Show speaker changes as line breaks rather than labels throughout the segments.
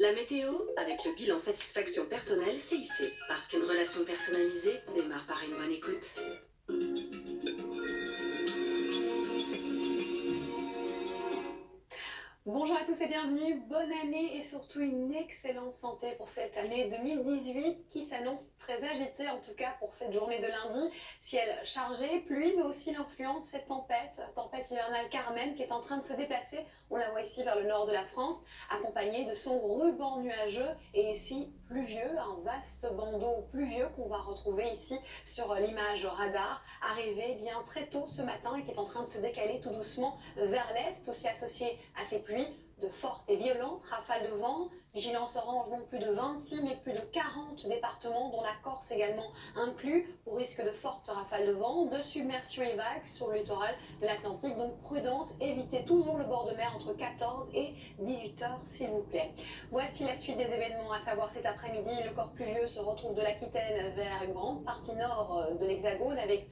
La météo avec le bilan satisfaction personnelle CIC. Parce qu'une relation personnalisée démarre par une bonne écoute.
Bonjour à tous et bienvenue, bonne année et surtout une excellente santé pour cette année 2018 qui s'annonce très agitée en tout cas pour cette journée de lundi. Ciel chargé, pluie mais aussi l'influence de cette tempête hivernale Carmen qui est en train de se déplacer, on la voit ici vers le nord de la France, accompagnée de son ruban nuageux et ici pluvieux, un vaste bandeau pluvieux qu'on va retrouver ici sur l'image radar, arrivé bien très tôt ce matin et qui est en train de se décaler tout doucement vers l'est, aussi associé à ces pluies de fortes et violentes rafales de vent, vigilance orange non plus de 26 mais plus de 40 départements dont la Corse également inclus au risque de fortes rafales de vent, de submersion et vagues sur le littoral de l'Atlantique, donc prudence, évitez toujours le bord de mer entre 14 et 18 heures s'il vous plaît. Voici la suite des événements, à savoir cet après-midi, le corps pluvieux se retrouve de l'Aquitaine vers une grande partie nord de l'Hexagone avec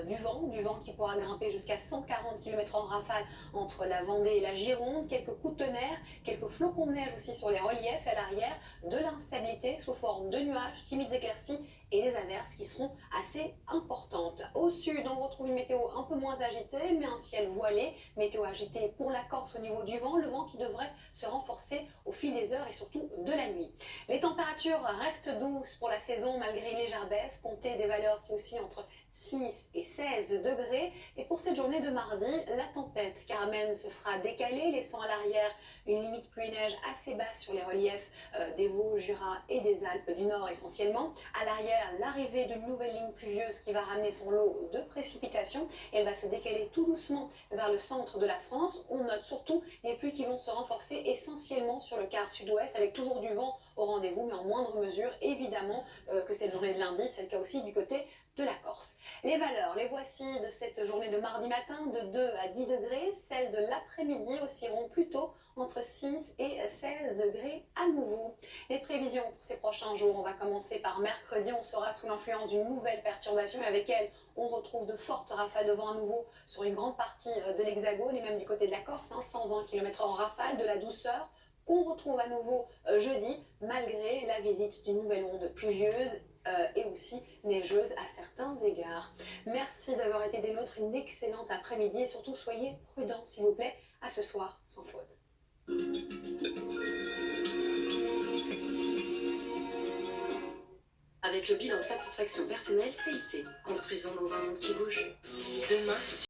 du vent qui pourra grimper jusqu'à 140 km en rafale entre la Vendée et la Gironde, quelques coups de tonnerre, quelques flocons de neige aussi sur les reliefs à l'arrière, de l'instabilité sous forme de nuages, timides éclaircies et des averses qui seront assez importantes. Au sud, on retrouve une météo un peu moins agitée, mais un ciel voilé. Météo agitée pour la Corse au niveau du vent, le vent qui devrait se renforcer au fil des heures et surtout de la nuit. Les températures restent douces pour la saison malgré une légère baisse, comptez des valeurs qui oscillent entre 6 et 16 degrés. Et pour cette journée de mardi, la tempête Carmen se sera décalée, laissant à l'arrière une limite pluie-neige assez basse sur les reliefs des Vosges, Jura et des Alpes du Nord essentiellement. À l'arrière, l'arrivée d'une nouvelle ligne pluvieuse qui va ramener son lot de précipitations. Et elle va se décaler tout doucement vers le centre de la France. On note surtout des pluies qui vont se renforcer essentiellement sur le quart sud-ouest avec toujours du vent au rendez-vous, mais en moindre mesure évidemment que cette journée de lundi. C'est le cas aussi du côté de la Corse. Les valeurs, les voici de cette journée de mardi matin, de 2 à 10 degrés. Celles de l'après-midi oscilleront plutôt entre 6 et 16 degrés à nouveau. Les prévisions pour ces prochains jours, on va commencer par mercredi. On sera sous l'influence d'une nouvelle perturbation et avec elle, on retrouve de fortes rafales de vent à nouveau sur une grande partie de l'Hexagone et même du côté de la Corse, 120 km/h en rafale, de la douceur qu'on retrouve à nouveau jeudi, malgré la visite d'une nouvelle onde pluvieuse et aussi neigeuse à certains égards. Merci d'avoir été des nôtres, une excellente après-midi et surtout soyez prudents s'il vous plaît, à ce soir sans faute.
Avec le bilan satisfaction personnelle CIC. Construisons dans un monde qui bouge. Demain,